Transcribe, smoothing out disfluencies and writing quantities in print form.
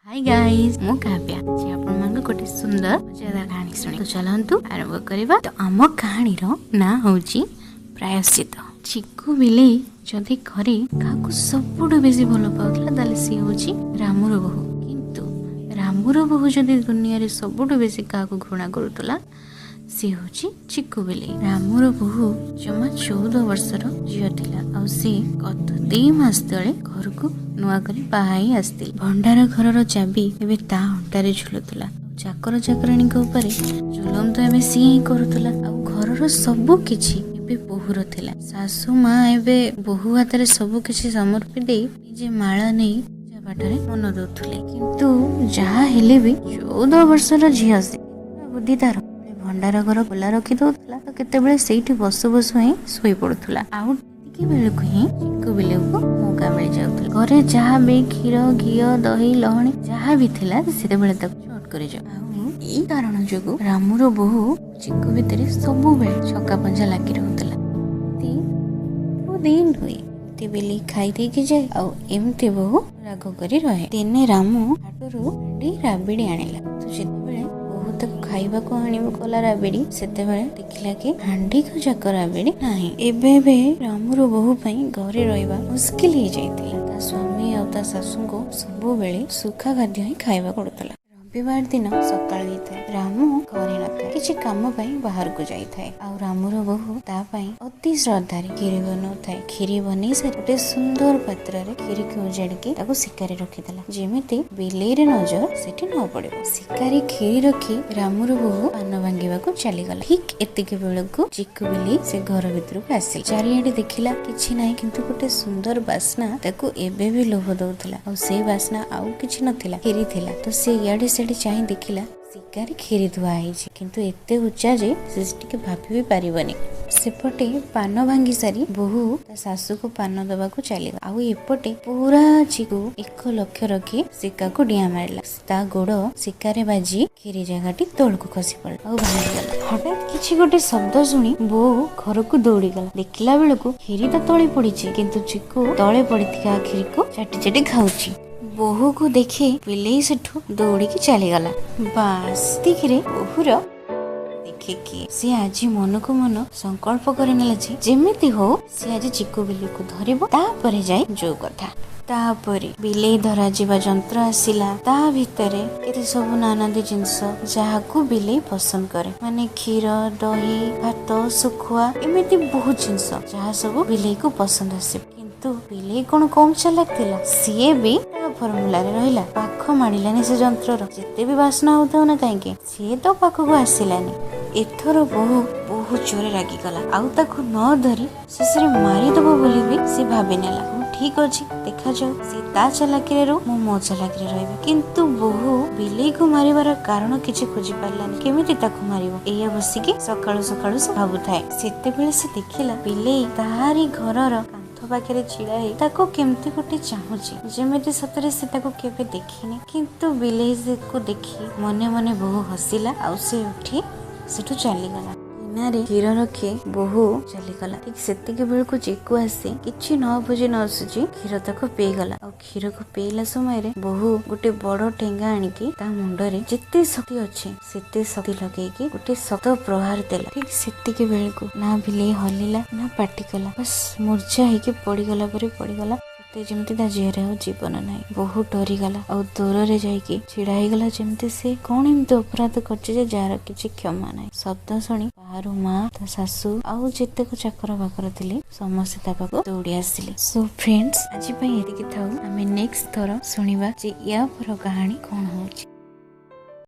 Hi guys मु काव्या जे आपण मन गोटे सुंदर मजेदार कहानी सुनी तो चलंतु आरंभ करबा। तो आम कहानी रो ना होची प्रायश्चित। चिकू बिलेई जदि घरे काकू सबुठु बेसी भल पाउतला ताले सी होची रामुर बहु। किंतु रामुर बहु जदि दुनिया रे सबुठु बेसी काकू घृणा करूतला सी होची चिकू बिलेई। रामुर बहु जमा 14 वर्षर झियो थिला आ से गत 2 मास तले घर को नुआ करी बाहाई आसती। भंडार घर चाबी एबे ता अंटारे झुलुतला। चाकर चाकराणी ऊपर जुलम तो एबे सी ही करूतला। आ घरर सबु किछि एबे बहुर थिला। सासू मां एबे बहु हातरे सबु किछि समर्पि देई निजे माळा नै बाटरे मन दउथले। किंतु जहा हेले भी 14 वर्षर झियो से बुद्धि तार भंडार घर खोला रखी दउथला। तो केतेबेले सेठी बसु बसु ही सोई पड़ुथला। आउ टिके बेलकु ही चिकू बिलेई को मौका मिल जाउथला। घरे जहा भी क्षीर घियो दही लहणी जहा भी थिला सेतेबेले ताको चट करे जाउ। एई कारण जोगु रामुर बहु चिकू भितरे सबु बेले छक्का पंजा लागी रहउथला। दिन हुए ते बिलेई खाई दे कि जाए आ एमते बहु राग करी रहे। दिने रामू हाटरू राबिड़ी आनिला। तो जेतेबेले बहु खाइबा को आनिबो कला राबिड़ी सेतेबेले देखिला कि हांडी को जाक राबिड़ी नाही। एबे रामुर बहु पई घरे रहिबा मुश्किल हो जाइतिला। ता स्वामी आ ता सासू को सब बेले सुखा खाद्य ही खाइबा पड़ुतला। रविवार दिन सकाळ होइଥାଏ। रामू घरे नଥାଏ। किछि काम पई बाहर को जाई थाए। आ रामुर बहु ता पई अति श्रद्धारे खीरी बनौଥାଏ। खीरी बनै से गोटे सुंदर पात्र रे खीरी को उजाड़ी के ताको शिकारी रखिदेला जेमिति बिलेई रे नजर सेठी न पड़िबो। शिकारी खीरी रखी रामुर बहु पान भांगीबा को चली गला। ठीक एतिके बेलकु चिकू बिलेई से घर भितर को आसी चारियाडे देखिला किछि नाही। किंतु गोटे सुंदर बास्ना ताको एबे भी लोभ दउथला। आ से बास्ना आउ किछि नथिला खीरी थिला। तो से याडे सेठी चाहि देखिला शिकारी खीरी धुआ होइछि। किंतु एते उच्चा जे से टिके भाबी भी पारिबनी। सेपटे पान भांगी सारी बहु ता सासू को पान दबा को चली गला। आउ एपटे पूरा चिकू 1 लक्ष्य रखी शिका को डिया मारला। ता गोड़ शिकारे बाजी खीरी जगहटी तोल को खसी पड़ला। आउ भांगी गला। हठात किछि गोटे शब्द सुनी बो घर को दौड़ी गला। देखिला बेलको खीरी ता तळे पड़ीछि। किंतु चिकू तळे पड़िथिका खीरी को चाटी चाटी खाउछि। बोहू को देखी बिलेई सेठू दौड़ी की चली गला। बास देखिरे बोहूर देखे कि से आज मन को मन संकल्प करे नेला जे जेमिति हो से आज चिकू बिलेई को धरिबो। तापरे जाय जो कथा तापरे बिलेई धरा जीवा जंत्र आसिला। ता भितरे केते सब नानादी जिंस जहाकू बिलेई पसंद करे माने क्षीर दही भात सुखुआ एमिति बहुत जिंस जहा सब बिलेई को पसंद आसे। किंतु बिलेई कोन कम चालाक थिला। सीए भी फॉर्मूला रे रहिला। पाख मानिलानी से जंत्रर जेते भी बासना होता ना काहे सी तो पाख को आसिलानी। एथर बहु बहुत जोरे रागी गला। आउ ताको न धरी शेषरे मारी दबो बोली भी से भाबी नेला। ठीक अछि देखा जाऊ से ता चालाकी रे रो मो चालाकी रे रहबे। किंतु बहु बिलेई को मारिबार कारण किछि खोजी पारलानी। केमिति ताको मारिबो एया बसी के सकाळु सकाळु से भाबुथाय। सेते बेले से देखिला बिलेई ताहारी घरर पाखे छिड़ा ताको केमती गोटे चाहूची जेमिति सतरे से ताको केबे देखिनी। किंतु बिलेई से को देखी मने मने बहु हसिला। आउ से उठी सेठू चली गला। इनारे क्षीर रखे बहु चली गला। ठीक सेतिके बेलको चिकू आसी किछि न बुझी न सुजी क्षीर ताको पी गला। आ क्षीर को पीला समय रे बहु गोटे बड़ ठेंगा आनिकी ता मुंडरे जेते शक्ति अछि सेते शक्ति लगेकी गोटे शब्द प्रहार देला। ठीक सेतिके बेलको ना बिलेई हलिला ना पाटी कला। बस मूर्छा हेके पड़ी गला परे पड़ी गला। जेमती ता जेरे हो जीवन नाही। बहुत डरी गला। आ दूर रे जाईकी छिड़ा ही गला जेमती से कोन एमती अपराध करछि जे जार किछि क्षमा नाही। शब्द सुनी बाहरु मां ता सासू आउ जेतेको चाकर बाकर थिले समस्त ता पाको दौड़ी आसिले। सो फ्रेंड्स आज पई एतिकी थाउ। आमे नेक्स्ट थरो सुनिबा जे या पर कहानी कोन होछि।